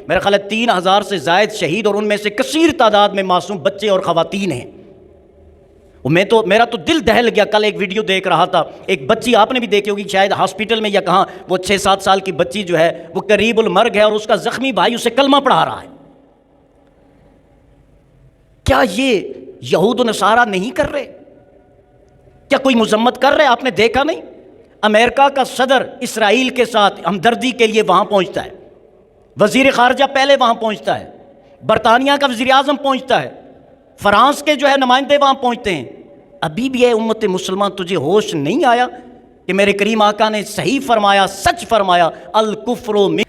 میرا خیال ہے 3000 سے زائد شہید، اور ان میں سے کثیر تعداد میں معصوم بچے اور خواتین ہیں۔ میرا تو دل دہل گیا، کل ایک ویڈیو دیکھ رہا تھا، ایک بچی آپ نے بھی دیکھی ہوگی شاید ہاسپٹل میں یا کہاں، وہ 6-7 سال کی بچی جو ہے وہ قریب المرگ ہے، اور اس کا زخمی بھائی اسے کلمہ پڑھا رہا ہے۔ کیا یہ یہود و نصارہ نہیں کر رہے؟ کیا کوئی مذمت کر رہے؟ آپ نے دیکھا نہیں؟ امریکہ کا صدر اسرائیل کے ساتھ ہمدردی کے لیے وہاں پہنچتا ہے، وزیر خارجہ پہلے وہاں پہنچتا ہے، برطانیہ کا وزیر اعظم پہنچتا ہے، فرانس کے جو ہے نمائندے وہاں پہنچتے ہیں۔ ابھی بھی اے امت مسلمان تجھے ہوش نہیں آیا کہ میرے کریم آقا نے صحیح فرمایا، سچ فرمایا، الکفر من۔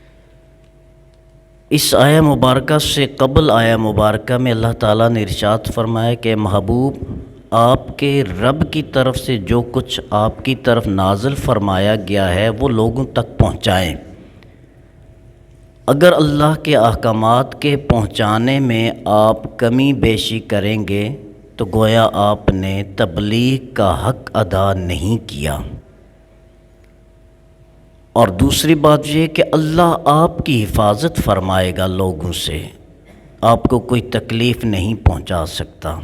اس آیہ مبارکہ سے قبل آیہ مبارکہ میں اللہ تعالیٰ نے ارشاد فرمایا کہ محبوب آپ کے رب کی طرف سے جو کچھ آپ کی طرف نازل فرمایا گیا ہے وہ لوگوں تک پہنچائیں۔ اگر اللہ کے احکامات کے پہنچانے میں آپ کمی بیشی کریں گے تو گویا آپ نے تبلیغ کا حق ادا نہیں کیا۔ اور دوسری بات یہ کہ اللہ آپ کی حفاظت فرمائے گا لوگوں سے، آپ کو کوئی تکلیف نہیں پہنچا سکتا۔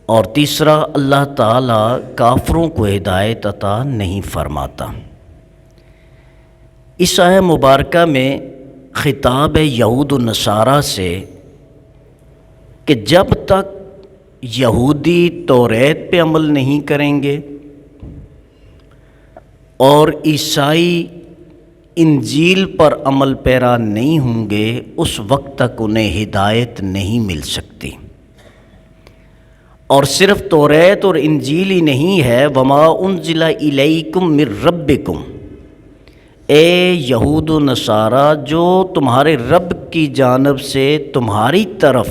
اور تیسرا، اللہ تعالیٰ کافروں کو ہدایت عطا نہیں فرماتا۔ اس آیہ مبارکہ میں خطاب ہے یہود و نصارہ سے کہ جب تک یہودی توریت پہ عمل نہیں کریں گے اور عیسائی انجیل پر عمل پیرا نہیں ہوں گے، اس وقت تک انہیں ہدایت نہیں مل سکتی۔ اور صرف توریت اور انجیل ہی نہیں ہے، وما انزل الیکم من ربکم، اے یہود و نصارہ جو تمہارے رب کی جانب سے تمہاری طرف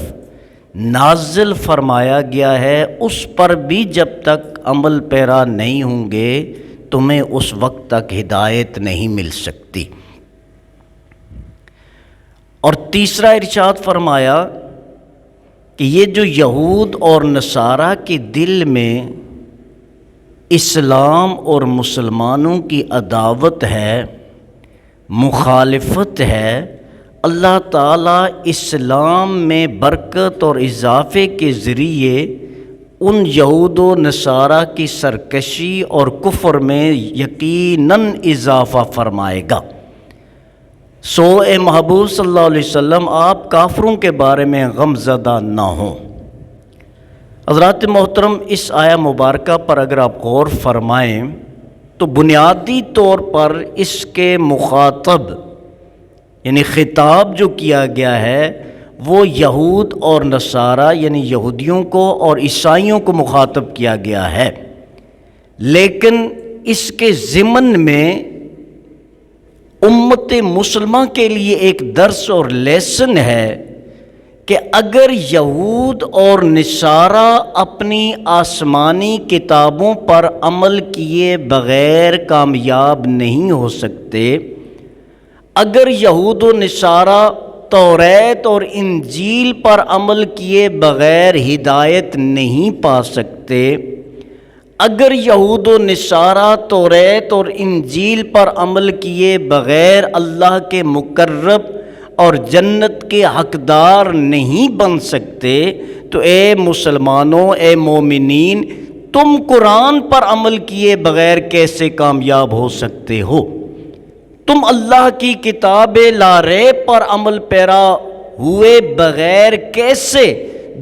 نازل فرمایا گیا ہے، اس پر بھی جب تک عمل پیرا نہیں ہوں گے تمہیں اس وقت تک ہدایت نہیں مل سکتی۔ اور تیسرا ارشاد فرمایا کہ یہ جو یہود اور نصارہ کے دل میں اسلام اور مسلمانوں کی عداوت ہے، مخالفت ہے، اللہ تعالیٰ اسلام میں برکت اور اضافے کے ذریعے ان یہود و نصارہ کی سرکشی اور کفر میں یقیناً اضافہ فرمائے گا۔ سو اے محبوب صلی اللہ علیہ وسلم آپ کافروں کے بارے میں غم زدہ نہ ہوں۔ حضرات محترم، اس آیہ مبارکہ پر اگر آپ غور فرمائیں تو بنیادی طور پر اس کے مخاطب یعنی خطاب جو کیا گیا ہے وہ یہود اور نصارہ یعنی یہودیوں کو اور عیسائیوں کو مخاطب کیا گیا ہے، لیکن اس کے ضمن میں امت مسلمہ کے لیے ایک درس اور لیسن ہے کہ اگر یہود اور نصارہ اپنی آسمانی کتابوں پر عمل کیے بغیر کامیاب نہیں ہو سکتے، اگر یہود و نصارہ توریت اور انجیل پر عمل کیے بغیر ہدایت نہیں پا سکتے، اگر یہود و نصارہ توریت اور انجیل پر عمل کیے بغیر اللہ کے مقرب اور جنت کے حقدار نہیں بن سکتے، تو اے مسلمانوں، اے مومنین، تم قرآن پر عمل کیے بغیر کیسے کامیاب ہو سکتے ہو؟ تم اللہ کی کتاب لا ریب پر عمل پیرا ہوئے بغیر کیسے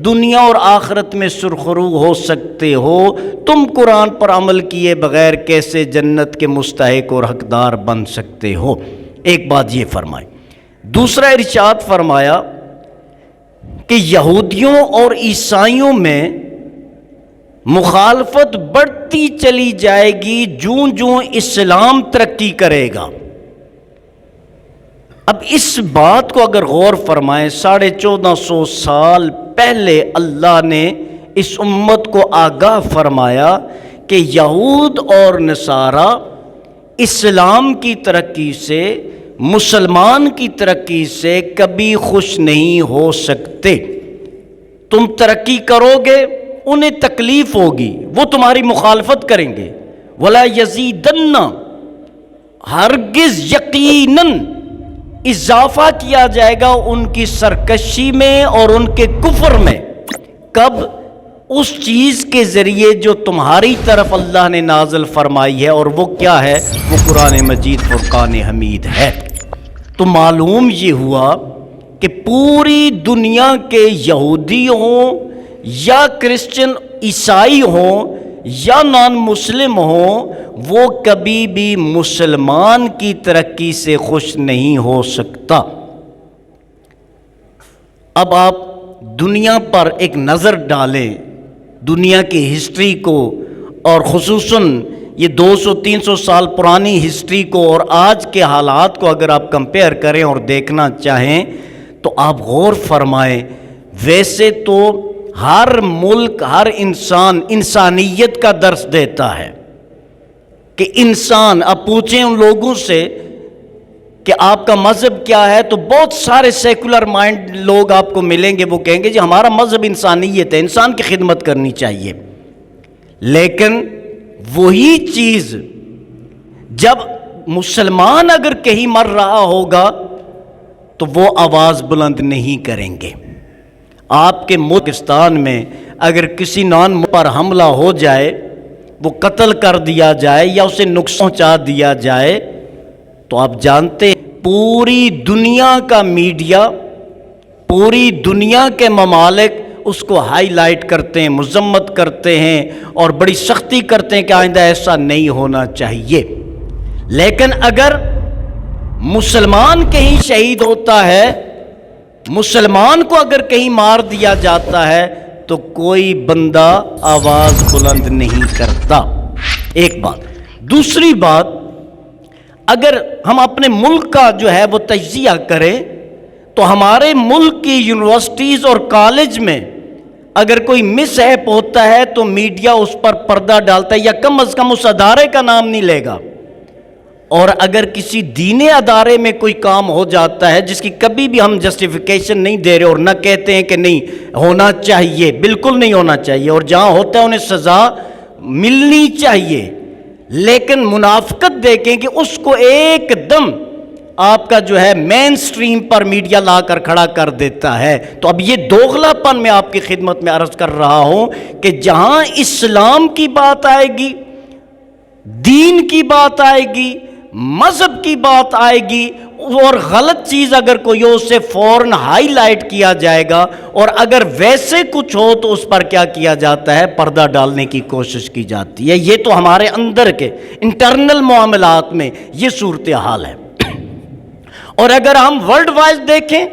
دنیا اور آخرت میں سرخرو ہو سکتے ہو؟ تم قرآن پر عمل کیے بغیر کیسے جنت کے مستحق اور حقدار بن سکتے ہو؟ ایک بات یہ فرمائی۔ دوسرا ارشاد فرمایا کہ یہودیوں اور عیسائیوں میں مخالفت بڑھتی چلی جائے گی جوں جوں اسلام ترقی کرے گا۔ اب اس بات کو اگر غور فرمائیں، 1450 سال پہلے اللہ نے اس امت کو آگاہ فرمایا کہ یہود اور نصارہ اسلام کی ترقی سے، مسلمان کی ترقی سے کبھی خوش نہیں ہو سکتے۔ تم ترقی کرو گے، انہیں تکلیف ہوگی، وہ تمہاری مخالفت کریں گے۔ وَلَا يَزِيدَنَّ، ہرگز یقیناً اضافہ کیا جائے گا ان کی سرکشی میں اور ان کے کفر میں. کب؟ اس چیز کے ذریعے جو تمہاری طرف اللہ نے نازل فرمائی ہے، اور وہ کیا ہے؟ وہ قرآن مجید فرقان حمید ہے. تو معلوم یہ ہوا کہ پوری دنیا کے یہودی ہوں یا کرسچن عیسائی ہوں یا نان مسلم ہوں، وہ کبھی بھی مسلمان کی ترقی سے خوش نہیں ہو سکتا. اب آپ دنیا پر ایک نظر ڈالیں، دنیا کی ہسٹری کو، اور خصوصاً یہ 200-300 سال پرانی ہسٹری کو اور آج کے حالات کو اگر آپ کمپیئر کریں اور دیکھنا چاہیں تو آپ غور فرمائیں. ویسے تو ہر ملک، ہر انسان انسانیت کا درس دیتا ہے کہ انسان، اب پوچھیں ان لوگوں سے کہ آپ کا مذہب کیا ہے، تو بہت سارے سیکولر مائنڈ لوگ آپ کو ملیں گے، وہ کہیں گے جی ہمارا مذہب انسانیت ہے، انسان کی خدمت کرنی چاہیے. لیکن وہی چیز جب مسلمان اگر کہیں مر رہا ہوگا تو وہ آواز بلند نہیں کریں گے. آپ کے پاکستان میں اگر کسی نان پر حملہ ہو جائے، وہ قتل کر دیا جائے یا اسے نقصان پہنچا دیا جائے، تو آپ جانتے ہیں پوری دنیا کا میڈیا، پوری دنیا کے ممالک اس کو ہائی لائٹ کرتے ہیں، مذمت کرتے ہیں اور بڑی سختی کرتے ہیں کہ آئندہ ایسا نہیں ہونا چاہیے. لیکن اگر مسلمان کہیں شہید ہوتا ہے، مسلمان کو اگر کہیں مار دیا جاتا ہے تو کوئی بندہ آواز بلند نہیں کرتا. ایک بات. دوسری بات، اگر ہم اپنے ملک کا جو ہے وہ تجزیہ کریں تو ہمارے ملک کی یونیورسٹیز اور کالج میں اگر کوئی مس ہیپ ہوتا ہے تو میڈیا اس پر پردہ ڈالتا ہے یا کم از کم اس ادارے کا نام نہیں لے گا. اور اگر کسی دینی ادارے میں کوئی کام ہو جاتا ہے جس کی کبھی بھی ہم جسٹیفیکیشن نہیں دے رہے اور نہ کہتے ہیں کہ نہیں ہونا چاہیے، بالکل نہیں ہونا چاہیے، اور جہاں ہوتا ہے انہیں سزا ملنی چاہیے، لیکن منافقت دیکھیں کہ اس کو ایک دم آپ کا جو ہے مین سٹریم پر میڈیا لا کر کھڑا کر دیتا ہے. تو اب یہ دوغلا پن میں آپ کی خدمت میں عرض کر رہا ہوں کہ جہاں اسلام کی بات آئے گی، دین کی بات آئے گی، مذہب کی بات آئے گی، اور غلط چیز اگر کوئی ہو اسے فوراً ہائی لائٹ کیا جائے گا، اور اگر ویسے کچھ ہو تو اس پر کیا کیا جاتا ہے؟ پردہ ڈالنے کی کوشش کی جاتی ہے. یہ تو ہمارے اندر کے انٹرنل معاملات میں یہ صورتحال ہے. اور اگر ہم ورلڈ وائز دیکھیں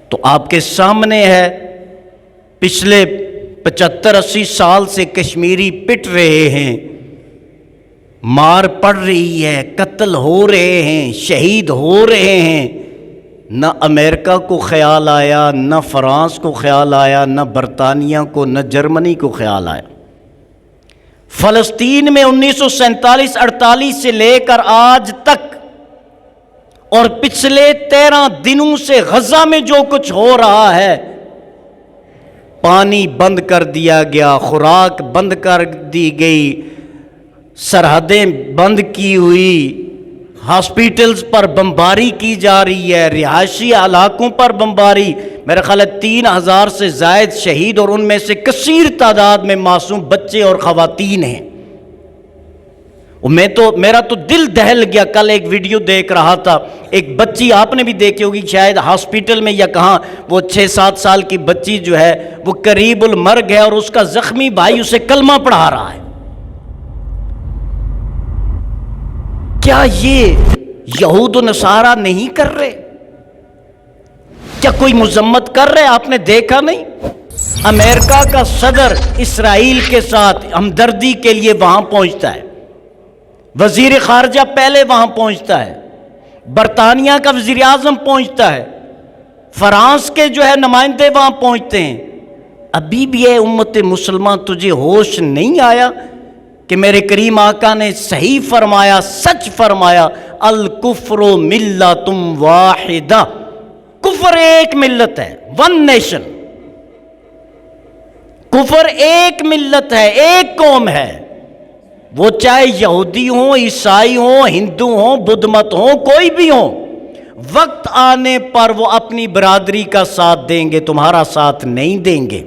تو آپ کے سامنے ہے پچھلے 75-80 سال سے کشمیری پٹ رہے ہیں، مار پڑ رہی ہے، قتل ہو رہے ہیں، شہید ہو رہے ہیں. نہ امریکہ کو خیال آیا، نہ فرانس کو خیال آیا، نہ برطانیہ کو، نہ جرمنی کو خیال آیا. فلسطین میں 1947-48 سے لے کر آج تک اور پچھلے 13 دنوں سے غزہ میں جو کچھ ہو رہا ہے، پانی بند کر دیا گیا، خوراک بند کر دی گئی، سرحدیں بند کی ہوئی، ہاسپیٹلز پر بمباری کی جا رہی ہے، رہائشی علاقوں پر بمباری. میرا خیال ہے 3000 سے زائد شہید اور ان میں سے کثیر تعداد میں معصوم بچے اور خواتین ہیں. میرا تو دل دہل گیا. کل ایک ویڈیو دیکھ رہا تھا، ایک بچی آپ نے بھی دیکھی ہوگی شاید، ہاسپیٹل میں یا کہاں، وہ 6-7 سال کی بچی جو ہے وہ قریب المرگ ہے اور اس کا زخمی بھائی اسے کلمہ پڑھا رہا ہے. کیا یہ یہود و نصارہ نہیں کر رہے؟ کیا کوئی مذمت کر رہے؟ آپ نے دیکھا نہیں؟ امریکہ کا صدر اسرائیل کے ساتھ ہمدردی کے لیے وہاں پہنچتا ہے، وزیر خارجہ پہلے وہاں پہنچتا ہے، برطانیہ کا وزیر اعظم پہنچتا ہے، فرانس کے جو ہے نمائندے وہاں پہنچتے ہیں. ابھی بھی ہے امت مسلمہ، تجھے ہوش نہیں آیا کہ میرے کریم آقا نے صحیح فرمایا، سچ فرمایا، الکفر ملۃ واحدہ، کفر ایک ملت ہے، ون نیشن. کفر ایک ملت ہے، ایک قوم ہے. وہ چاہے یہودی ہوں، عیسائی ہوں، ہندو ہوں، بدھ مت ہوں، کوئی بھی ہوں، وقت آنے پر وہ اپنی برادری کا ساتھ دیں گے، تمہارا ساتھ نہیں دیں گے۔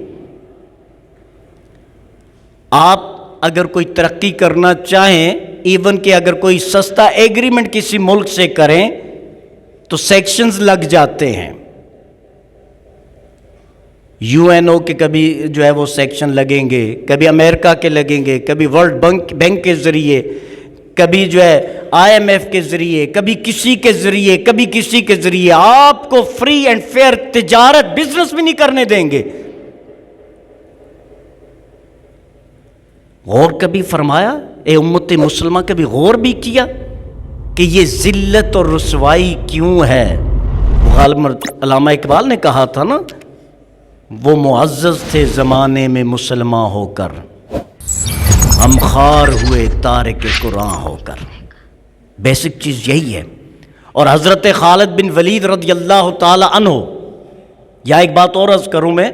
آپ اگر کوئی ترقی کرنا چاہیں، ایون کہ اگر کوئی سستا ایگریمنٹ کسی ملک سے کریں تو سیکشنز لگ جاتے ہیں، یو این او کے کبھی جو ہے وہ سیکشن لگیں گے، کبھی امریکہ کے لگیں گے، کبھی ورلڈ بینک کے ذریعے، کبھی جو ہے آئی ایم ایف کے ذریعے، کبھی کسی کے ذریعے، کبھی کسی کے ذریعے۔ آپ کو فری اینڈ فیئر تجارت، بزنس بھی نہیں کرنے دیں گے۔ غور کبھی فرمایا اے امت مسلمہ، کبھی غور بھی کیا کہ یہ ذلت اور رسوائی کیوں ہے؟ علامہ اقبال نے کہا تھا نا، وہ معزز تھے زمانے میں مسلمان ہو کر، ہم خوار ہوئے تارک قرآن ہو کر۔ بیسک چیز یہی ہے۔ اور حضرت خالد بن ولید رضی اللہ تعالی عنہ، یا ایک بات اور عرض کروں میں،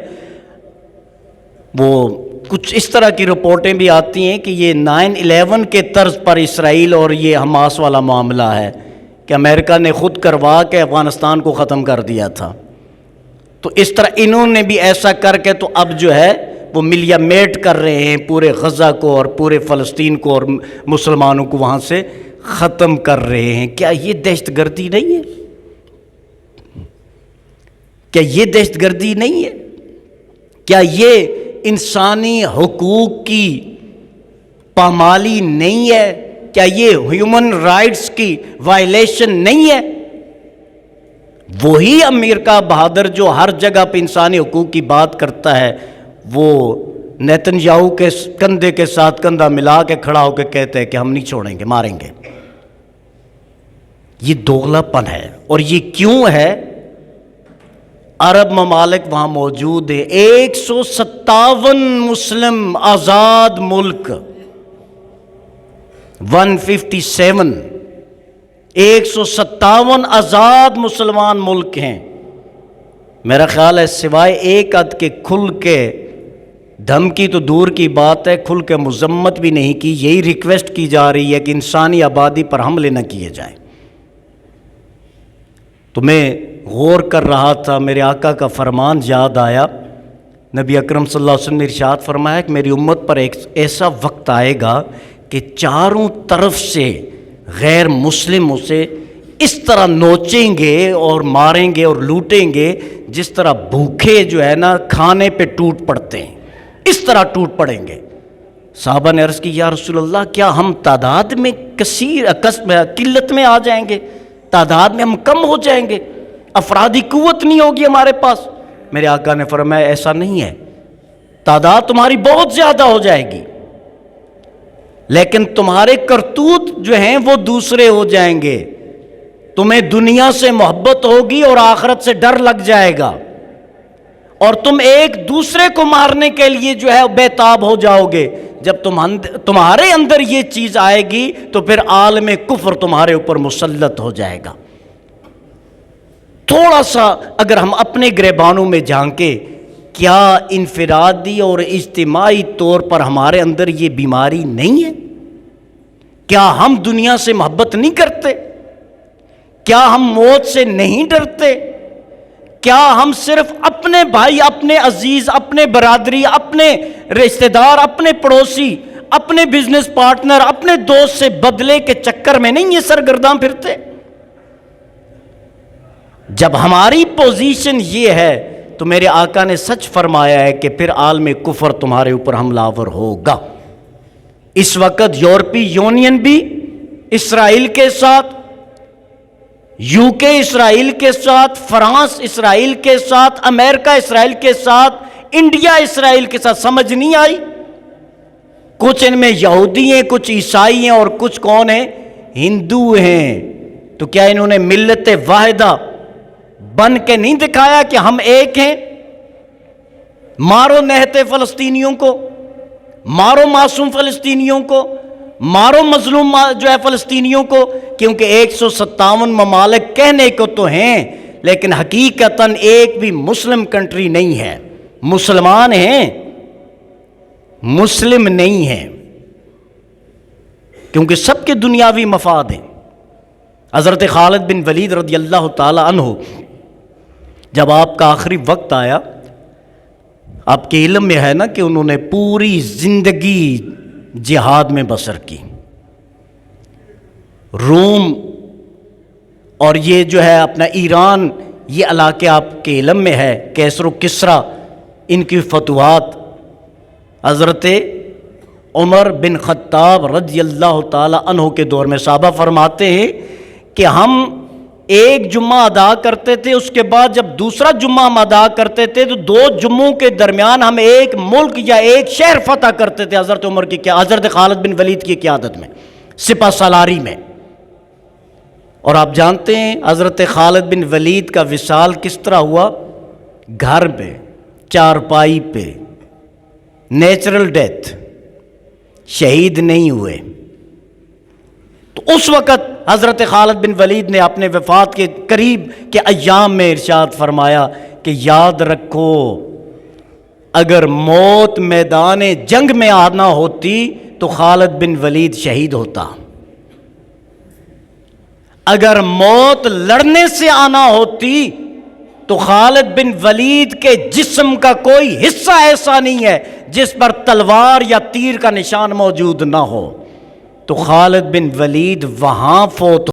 وہ کچھ اس طرح کی رپورٹیں بھی آتی ہیں کہ یہ 9/11 کے طرز پر اسرائیل اور یہ حماس والا معاملہ ہے کہ امریکہ نے خود کروا کے افغانستان کو ختم کر دیا تھا، تو اس طرح انہوں نے بھی ایسا کر کے تو اب جو ہے وہ ملیا میٹ کر رہے ہیں پورے غزہ کو اور پورے فلسطین کو اور مسلمانوں کو وہاں سے ختم کر رہے ہیں۔ کیا یہ دہشت گردی نہیں ہے؟ کیا یہ دہشت گردی نہیں ہے؟ کیا یہ انسانی حقوق کی پامالی نہیں ہے؟ کیا یہ ہیومن رائٹس کی وائلیشن نہیں ہے؟ وہی امریکہ بہادر جو ہر جگہ پہ انسانی حقوق کی بات کرتا ہے، وہ نیتن یاہو کے کندھے کے ساتھ کندھا ملا کے کھڑا ہو کے کہتے ہیں کہ ہم نہیں چھوڑیں گے، ماریں گے۔ یہ دوغلا پن ہے۔ اور یہ کیوں ہے؟ عرب ممالک وہاں موجود ہیں، 157 مسلم آزاد ملک، 157 157 آزاد مسلمان ملک ہیں۔ میرا خیال ہے سوائے ایک عد کے کھل کے دھمکی تو دور کی بات ہے، کھل کے مذمت بھی نہیں کی۔ یہی ریکویسٹ کی جا رہی ہے کہ انسانی آبادی پر حملے نہ کیے جائیں۔ تو میں غور کر رہا تھا، میرے آقا کا فرمان یاد آیا۔ نبی اکرم صلی اللہ علیہ وسلم نے ارشاد فرمایا کہ میری امت پر ایک ایسا وقت آئے گا کہ چاروں طرف سے غیر مسلم اسے اس طرح نوچیں گے اور ماریں گے اور لوٹیں گے جس طرح بھوکے جو ہے نا کھانے پہ ٹوٹ پڑتے ہیں، اس طرح ٹوٹ پڑیں گے۔ صحابہ نے عرض کی یا رسول اللہ، کیا ہم تعداد میں قلت میں آ جائیں گے؟ تعداد میں ہم کم ہو جائیں گے؟ افرادی قوت نہیں ہوگی ہمارے پاس؟ میرے آقا نے فرمایا ایسا نہیں ہے، تعداد تمہاری بہت زیادہ ہو جائے گی، لیکن تمہارے کرتوت جو ہیں وہ دوسرے ہو جائیں گے۔ تمہیں دنیا سے محبت ہوگی اور آخرت سے ڈر لگ جائے گا، اور تم ایک دوسرے کو مارنے کے لیے جو ہے بے تاب ہو جاؤ گے۔ جب تمہارے اندر یہ چیز آئے گی تو پھر عالم کفر تمہارے اوپر مسلط ہو جائے گا۔ تھوڑا سا اگر ہم اپنے گریبانوں میں جھانکیں، کیا انفرادی اور اجتماعی طور پر ہمارے اندر یہ بیماری نہیں ہے؟ کیا ہم دنیا سے محبت نہیں کرتے؟ کیا ہم موت سے نہیں ڈرتے؟ کیا ہم صرف اپنے بھائی، اپنے عزیز، اپنے برادری، اپنے رشتہ دار، اپنے پڑوسی، اپنے بزنس پارٹنر، اپنے دوست سے بدلے کے چکر میں نہیں یہ سرگرداں پھرتے؟ جب ہماری پوزیشن یہ ہے تو میرے آقا نے سچ فرمایا ہے کہ پھر عالم کفر تمہارے اوپر حملہ آور ہوگا۔ اس وقت یورپی یونین بھی اسرائیل کے ساتھ، یو کے اسرائیل کے ساتھ، فرانس اسرائیل کے ساتھ، امریکہ اسرائیل کے ساتھ، انڈیا اسرائیل کے ساتھ۔ سمجھ نہیں آئی؟ کچھ ان میں یہودی ہیں، کچھ عیسائی ہیں، اور کچھ کون ہیں؟ ہندو ہیں۔ تو کیا انہوں نے ملت واحدہ بن کے نہیں دکھایا کہ ہم ایک ہیں؟ مارو نہتے فلسطینیوں کو، مارو معصوم فلسطینیوں کو، مارو مظلوم جو ہے فلسطینیوں کو، کیونکہ 157 ممالک کہنے کو تو ہیں لیکن حقیقتاً ایک بھی مسلم کنٹری نہیں ہے۔ مسلمان ہیں، مسلم نہیں ہیں۔ کیونکہ سب کے دنیاوی مفاد ہیں۔ حضرت خالد بن ولید رضی اللہ تعالی عنہ جب آپ کا آخری وقت آیا، آپ کے علم میں ہے نا کہ انہوں نے پوری زندگی جہاد میں بسر کی۔ روم اور یہ جو ہے اپنا ایران، یہ علاقے آپ کے علم میں ہے، کیسر و کسرا، ان کی فتوحات۔ حضرت عمر بن خطاب رضی اللہ تعالی عنہ کے دور میں صحابہ فرماتے ہیں کہ ہم ایک جمعہ ادا کرتے تھے، اس کے بعد جب دوسرا جمعہ ہم ادا کرتے تھے تو 2 جمعوں کے درمیان ہم ایک ملک یا ایک شہر فتح کرتے تھے، حضرت عمر کی حضرت خالد بن ولید کی قیادت میں، سپہ سالاری میں۔ اور آپ جانتے ہیں حضرت خالد بن ولید کا وصال کس طرح ہوا؟ گھر پہ، چارپائی پہ، نیچرل ڈیتھ، شہید نہیں ہوئے۔ تو اس وقت حضرت خالد بن ولید نے اپنے وفات کے قریب کے ایام میں ارشاد فرمایا کہ یاد رکھو، اگر موت میدان جنگ میں آنا ہوتی تو خالد بن ولید شہید ہوتا، اگر موت لڑنے سے آنا ہوتی تو خالد بن ولید کے جسم کا کوئی حصہ ایسا نہیں ہے جس پر تلوار یا تیر کا نشان موجود نہ ہو، تو خالد بن ولید وہاں فوت